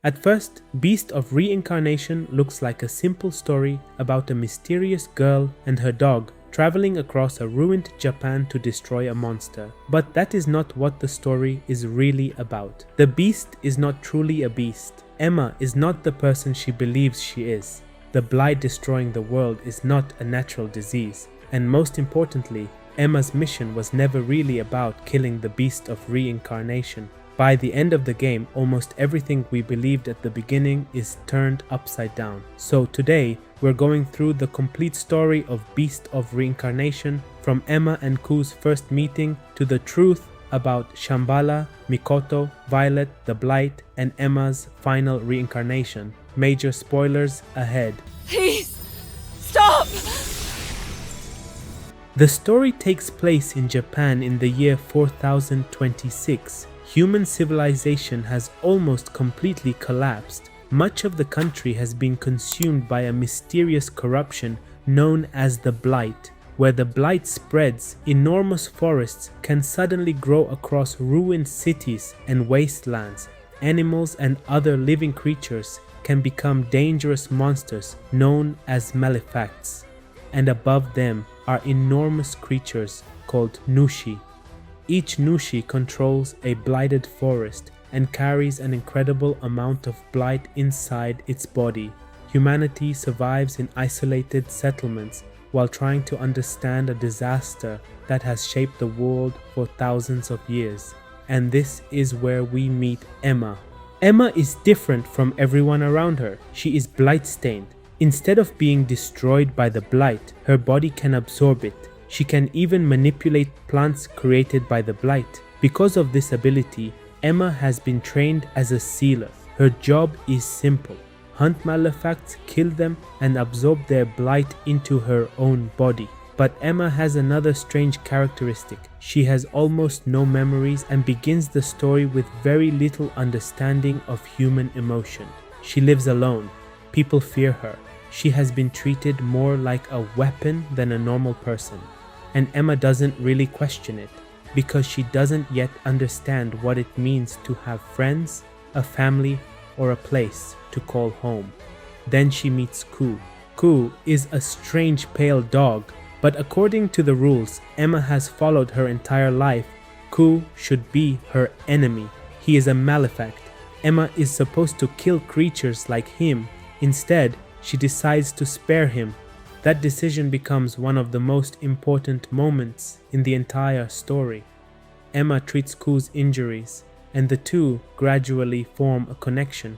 At first, Beast of Reincarnation looks like a simple story about a mysterious girl and her dog traveling across a ruined Japan to destroy a monster. But that is not what the story is really about. The beast is not truly a beast. Emma is not the person she believes she is. The blight destroying the world is not a natural disease. And most importantly, Emma's mission was never really about killing the Beast of Reincarnation. By the end of the game, almost everything we believed at the beginning is turned upside down. So today, we're going through the complete story of Beast of Reincarnation, from Emma and Koo's first meeting to the truth about Shambhala, Mikoto, Violet, the Blight, and Emma's final reincarnation. Major spoilers ahead. Please, stop! The story takes place in Japan in the year 4026. Human civilization has almost completely collapsed. Much of the country has been consumed by a mysterious corruption known as the Blight. Where the Blight spreads, enormous forests can suddenly grow across ruined cities and wastelands. Animals and other living creatures can become dangerous monsters known as malefacts. And above them are enormous creatures called Nushi. Each Nushi controls a blighted forest and carries an incredible amount of blight inside its body. Humanity survives in isolated settlements while trying to understand a disaster that has shaped the world for thousands of years. And this is where we meet Emma. Emma is different from everyone around her. She is blight-stained. Instead of being destroyed by the blight, her body can absorb it. She can even manipulate plants created by the blight. Because of this ability, Emma has been trained as a sealer. Her job is simple: hunt malefacts, kill them, and absorb their blight into her own body. But Emma has another strange characteristic. She has almost no memories and begins the story with very little understanding of human emotion. She lives alone. People fear her. She has been treated more like a weapon than a normal person. And Emma doesn't really question it, because she doesn't yet understand what it means to have friends, a family, or a place to call home. Then she meets Koo. Koo is a strange pale dog, but according to the rules Emma has followed her entire life, Koo should be her enemy. He is a malefact. Emma is supposed to kill creatures like him. Instead, she decides to spare him. That decision becomes one of the most important moments in the entire story. Emma treats Koo's injuries, and the two gradually form a connection.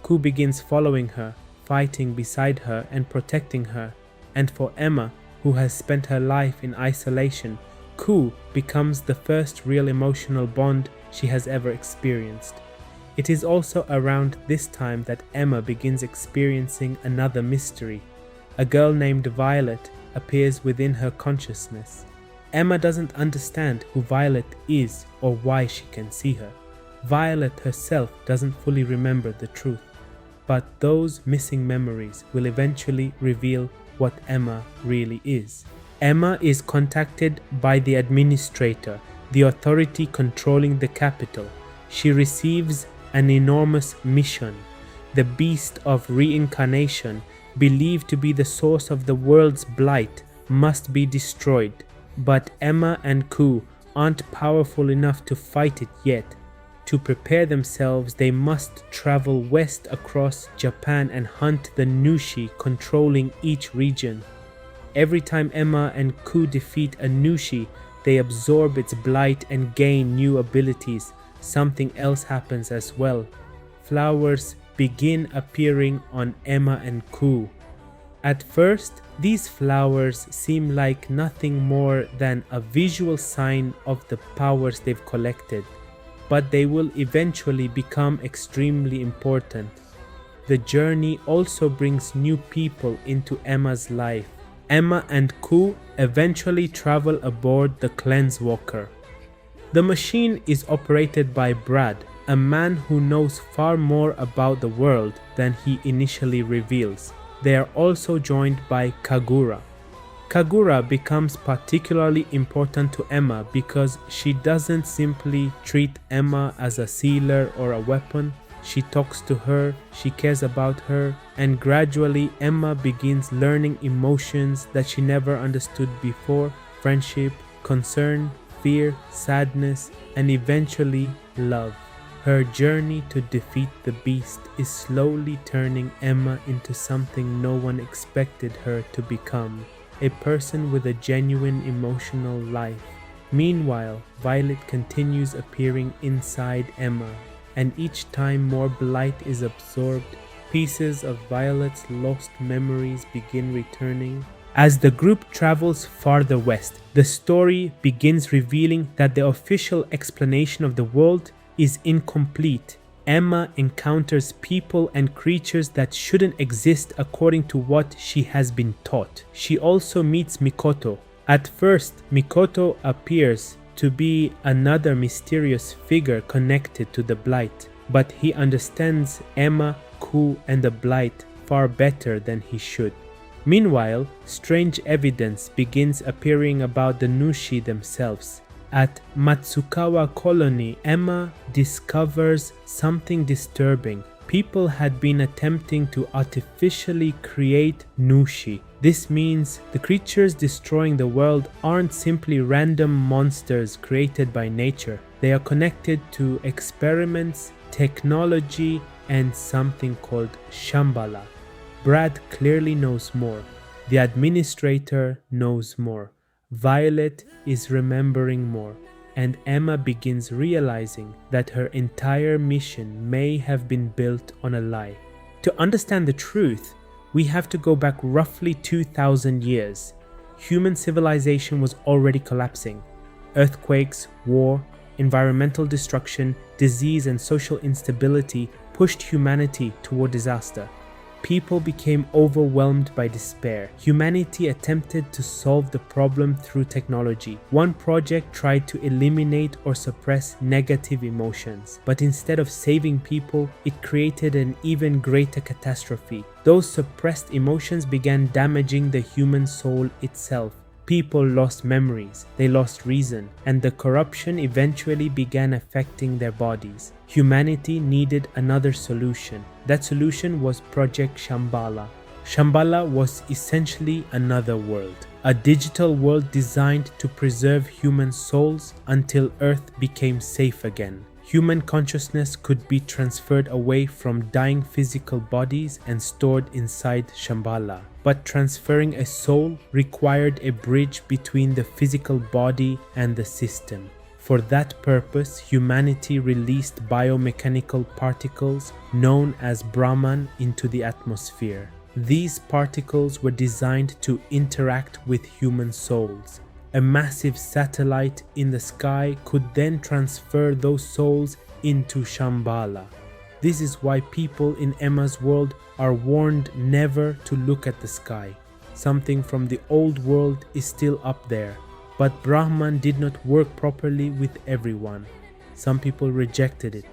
Koo begins following her, fighting beside her and protecting her. And for Emma, who has spent her life in isolation, Koo becomes the first real emotional bond she has ever experienced. It is also around this time that Emma begins experiencing another mystery. A girl named Violet appears within her consciousness. Emma doesn't understand who Violet is or why she can see her. Violet herself doesn't fully remember the truth, but those missing memories will eventually reveal what Emma really is. Emma is contacted by the administrator, the authority controlling the capital. She receives an enormous mission. The Beast of Reincarnation, believed to be the source of the world's blight, must be destroyed. But Emma and Koo aren't powerful enough to fight it yet. To prepare themselves, they must travel west across Japan and hunt the Nushi controlling each region. Every time Emma and Koo defeat a Nushi, they absorb its blight and gain new abilities. Something else happens as well. Flowers begin appearing on Emma and Koo. At first, these flowers seem like nothing more than a visual sign of the powers they've collected, but they will eventually become extremely important. The journey also brings new people into Emma's life. Emma and Koo eventually travel aboard the Cleanse Walker. The machine is operated by Brad, a man who knows far more about the world than he initially reveals. They are also joined by Kagura. Kagura becomes particularly important to Emma because she doesn't simply treat Emma as a sealer or a weapon. She talks to her, she cares about her, and gradually Emma begins learning emotions that she never understood before: friendship, concern, fear, sadness, and eventually love. Her journey to defeat the beast is slowly turning Emma into something no one expected her to become: a person with a genuine emotional life. Meanwhile, Violet continues appearing inside Emma, and each time more Blight is absorbed, pieces of Violet's lost memories begin returning. As the group travels farther west, the story begins revealing that the official explanation of the world is incomplete. Emma encounters people and creatures that shouldn't exist according to what she has been taught. She also meets Mikoto. At first, Mikoto appears to be another mysterious figure connected to the Blight, but he understands Emma, Koo, and the Blight far better than he should. Meanwhile, strange evidence begins appearing about the Nushi themselves. At Matsukawa Colony, Emma discovers something disturbing. People had been attempting to artificially create Nushi. This means the creatures destroying the world aren't simply random monsters created by nature. They are connected to experiments, technology, and something called Shambhala. Brad clearly knows more. The administrator knows more. Violet is remembering more, and Emma begins realizing that her entire mission may have been built on a lie. To understand the truth, we have to go back roughly 2,000 years. Human civilization was already collapsing. Earthquakes, war, environmental destruction, disease, and social instability pushed humanity toward disaster. People became overwhelmed by despair. Humanity attempted to solve the problem through technology. One project tried to eliminate or suppress negative emotions, but instead of saving people, it created an even greater catastrophe. Those suppressed emotions began damaging the human soul itself. People lost memories, they lost reason, and the corruption eventually began affecting their bodies. Humanity needed another solution. That solution was Project Shambhala. Shambhala was essentially another world, a digital world designed to preserve human souls until Earth became safe again. Human consciousness could be transferred away from dying physical bodies and stored inside Shambhala. But transferring a soul required a bridge between the physical body and the system. For that purpose, humanity released biomechanical particles known as Brahman into the atmosphere. These particles were designed to interact with human souls. A massive satellite in the sky could then transfer those souls into Shambhala. This is why people in Emma's world are warned never to look at the sky. Something from the old world is still up there, but Brahman did not work properly with everyone. Some people rejected it.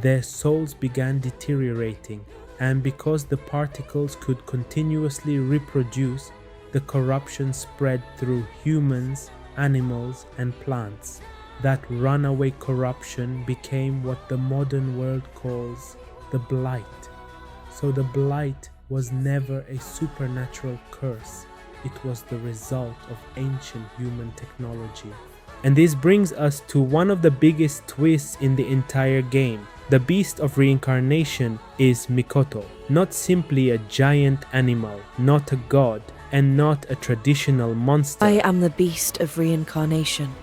Their souls began deteriorating, and because the particles could continuously reproduce, the corruption spread through humans, animals, and plants. That runaway corruption became what the modern world calls the Blight. So the Blight was never a supernatural curse. It was the result of ancient human technology. And this brings us to one of the biggest twists in the entire game. The Beast of Reincarnation is Mikoto, not simply a giant animal, not a god, and not a traditional monster. I am the Beast of Reincarnation.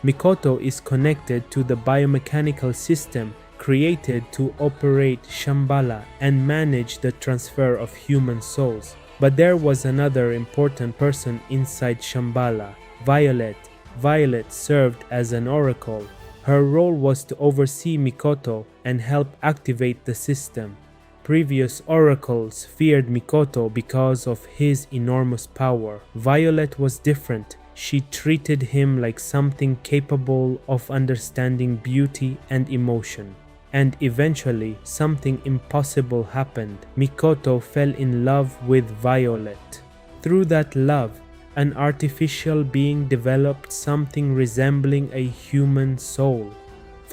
Mikoto is connected to the biomechanical system created to operate Shambhala and manage the transfer of human souls. But there was another important person inside Shambhala, Violet. Violet served as an oracle. Her role was to oversee Mikoto and help activate the system. Previous oracles feared Mikoto because of his enormous power. Violet was different. She treated him like something capable of understanding beauty and emotion. And eventually, something impossible happened. Mikoto fell in love with Violet. Through that love, an artificial being developed something resembling a human soul.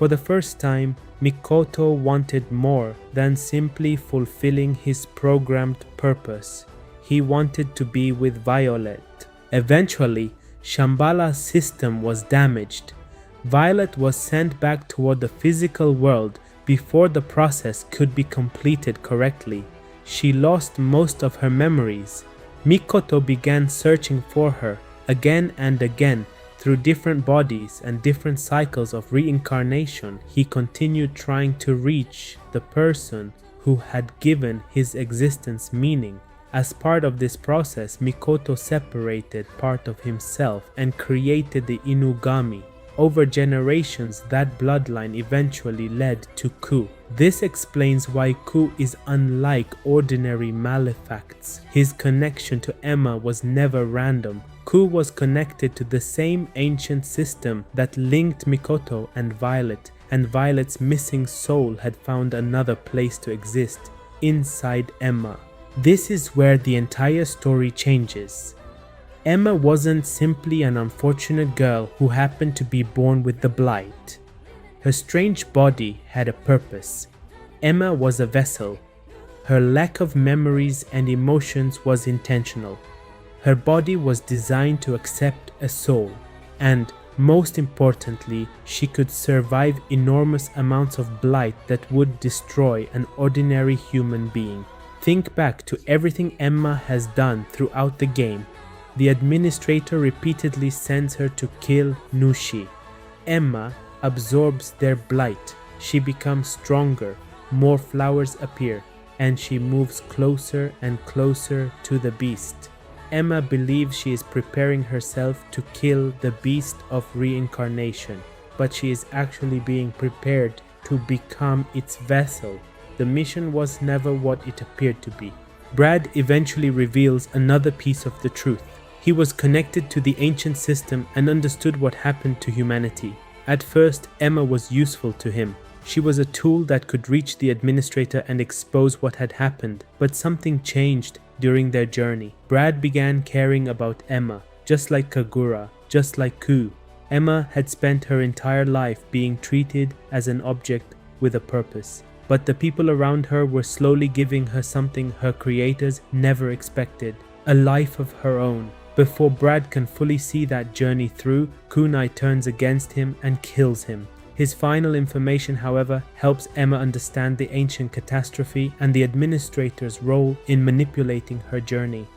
For the first time, Mikoto wanted more than simply fulfilling his programmed purpose. He wanted to be with Violet. Eventually, Shambhala's system was damaged. Violet was sent back toward the physical world before the process could be completed correctly. She lost most of her memories. Mikoto began searching for her again and again through different bodies and different cycles of reincarnation. He continued trying to reach the person who had given his existence meaning. As part of this process, Mikoto separated part of himself and created the Inugami. Over generations, that bloodline eventually led to Koo. This explains why Koo is unlike ordinary malefacts. His connection to Emma was never random. Koo was connected to the same ancient system that linked Mikoto and Violet's missing soul had found another place to exist, inside Emma. This is where the entire story changes. Emma wasn't simply an unfortunate girl who happened to be born with the Blight. Her strange body had a purpose. Emma was a vessel. Her lack of memories and emotions was intentional. Her body was designed to accept a soul, and most importantly, she could survive enormous amounts of blight that would destroy an ordinary human being. Think back to everything Emma has done throughout the game. The administrator repeatedly sends her to kill Nushi. Emma absorbs their blight. She becomes stronger, more flowers appear, and she moves closer and closer to the beast. Emma believes she is preparing herself to kill the Beast of Reincarnation, but she is actually being prepared to become its vessel. The mission was never what it appeared to be. Brad eventually reveals another piece of the truth. He was connected to the ancient system and understood what happened to humanity. At first, Emma was useful to him. She was a tool that could reach the administrator and expose what had happened, but something changed during their journey. Brad began caring about Emma, just like Kagura, just like Koo. Emma had spent her entire life being treated as an object with a purpose, but the people around her were slowly giving her something her creators never expected, a life of her own. Before Brad can fully see that journey through, Kunai turns against him and kills him. His final information, however, helps Emma understand the ancient catastrophe and the administrator's role in manipulating her journey.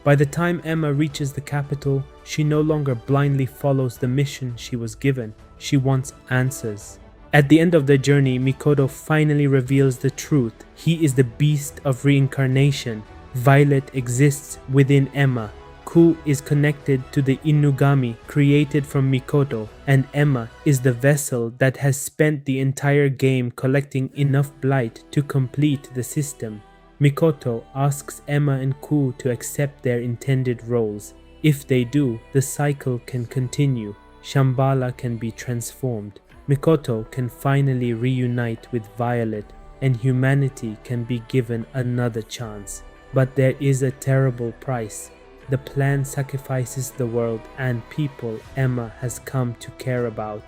By the time Emma reaches the capital, she no longer blindly follows the mission she was given. She wants answers. At the end of their journey, Mikoto finally reveals the truth. He is the Beast of Reincarnation. Violet exists within Emma. Koo is connected to the Inugami created from Mikoto, and Emma is the vessel that has spent the entire game collecting enough blight to complete the system. Mikoto asks Emma and Koo to accept their intended roles. If they do, the cycle can continue. Shambhala can be transformed. Mikoto can finally reunite with Violet, and humanity can be given another chance. But there is a terrible price. The plan sacrifices the world and people Emma has come to care about.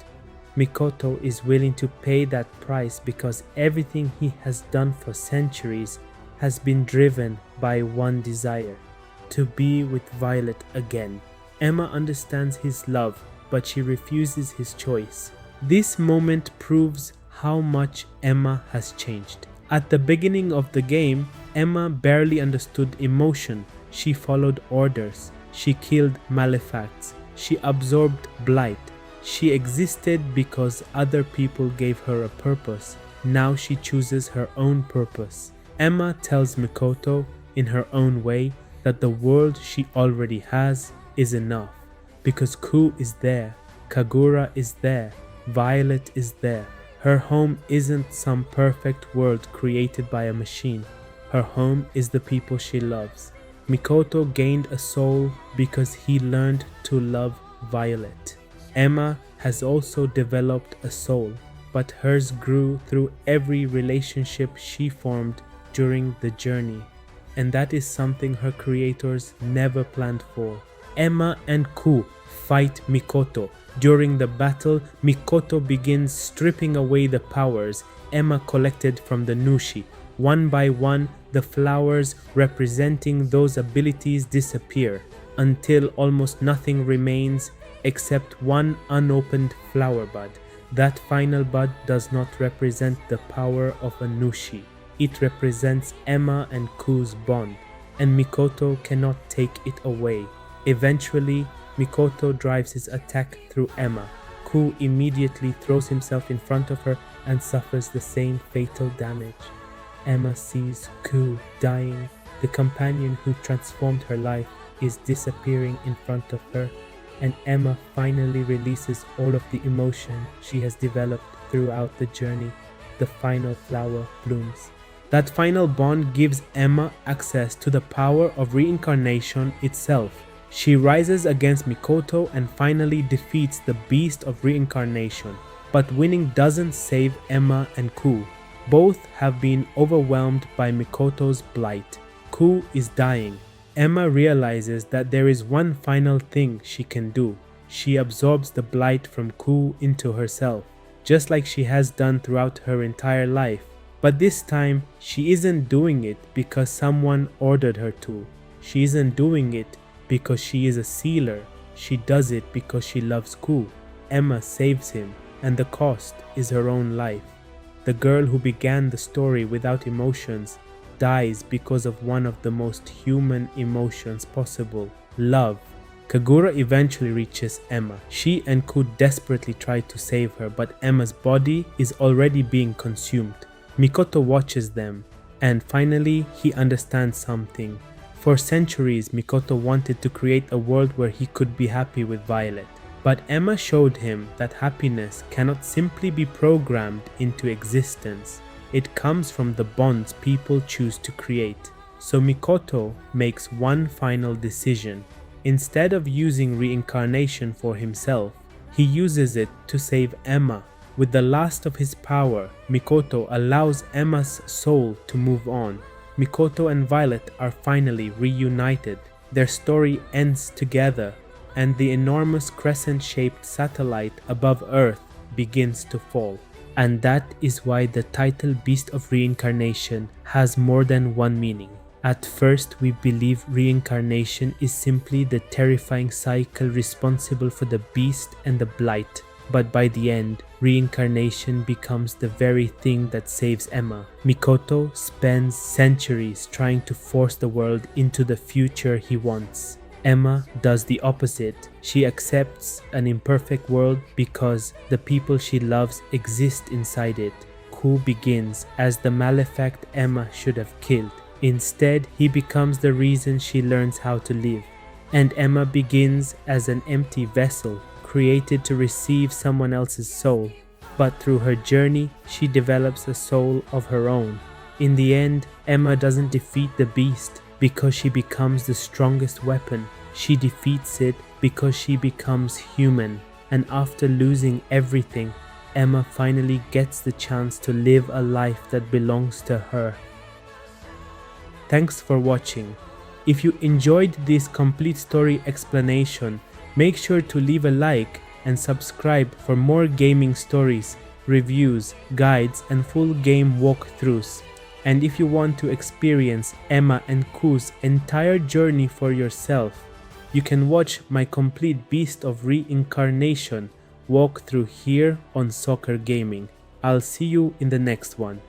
Mikoto is willing to pay that price because everything he has done for centuries has been driven by one desire: to be with Violet again. Emma understands his love, but she refuses his choice. This moment proves how much Emma has changed. At the beginning of the game, Emma barely understood emotion. She followed orders. She killed malefacts. She absorbed blight. She existed because other people gave her a purpose. Now she chooses her own purpose. Emma tells Mikoto, in her own way, that the world she already has is enough. Because Koo is there, Kagura is there, Violet is there. Her home isn't some perfect world created by a machine. Her home is the people she loves. Mikoto gained a soul because he learned to love Violet. Emma has also developed a soul, but hers grew through every relationship she formed during the journey, and that is something her creators never planned for. Emma and Koo fight Mikoto. During the battle, Mikoto begins stripping away the powers Emma collected from the Nushi. One by one, the flowers representing those abilities disappear, until almost nothing remains except one unopened flower bud. That final bud does not represent the power of a Nushi. It represents Emma and Koo's bond, and Mikoto cannot take it away. Eventually, Mikoto drives his attack through Emma. Koo immediately throws himself in front of her and suffers the same fatal damage. Emma sees Koo dying. The companion who transformed her life is disappearing in front of her, and Emma finally releases all of the emotion she has developed throughout the journey. The final flower blooms. That final bond gives Emma access to the power of reincarnation itself. She rises against Mikoto and finally defeats the Beast of Reincarnation. But winning doesn't save Emma and Koo. Both have been overwhelmed by Mikoto's blight. Koo is dying. Emma realizes that there is one final thing she can do. She absorbs the blight from Koo into herself, just like she has done throughout her entire life. But this time, she isn't doing it because someone ordered her to. She isn't doing it because she is a sealer. She does it because she loves Koo. Emma saves him, and the cost is her own life. The girl who began the story without emotions dies because of one of the most human emotions possible, love. Kagura eventually reaches Emma. She and Koo desperately try to save her, but Emma's body is already being consumed. Mikoto watches them, and finally he understands something. For centuries, Mikoto wanted to create a world where he could be happy with Violet. But Emma showed him that happiness cannot simply be programmed into existence. It comes from the bonds people choose to create. So Mikoto makes one final decision. Instead of using reincarnation for himself, he uses it to save Emma. With the last of his power, Mikoto allows Emma's soul to move on. Mikoto and Violet are finally reunited. Their story ends together, and the enormous crescent-shaped satellite above Earth begins to fall. And that is why the title Beast of Reincarnation has more than one meaning. At first, we believe reincarnation is simply the terrifying cycle responsible for the beast and the blight. But by the end, reincarnation becomes the very thing that saves Emma. Mikoto spends centuries trying to force the world into the future he wants. Emma does the opposite. She accepts an imperfect world because the people she loves exist inside it. Koo begins as the malefact Emma should have killed. Instead, he becomes the reason she learns how to live. And Emma begins as an empty vessel, created to receive someone else's soul. But through her journey, she develops a soul of her own. In the end, Emma doesn't defeat the beast because she becomes the strongest weapon. She defeats it because she becomes human. And after losing everything, Emma finally gets the chance to live a life that belongs to her. Thanks for watching. If you enjoyed this complete story explanation, make sure to leave a like and subscribe for more gaming stories, reviews, guides, and full game walkthroughs. And if you want to experience Emma and Koo's entire journey for yourself, you can watch my complete Beast of Reincarnation walkthrough here on Sokker Gaming. I'll see you in the next one.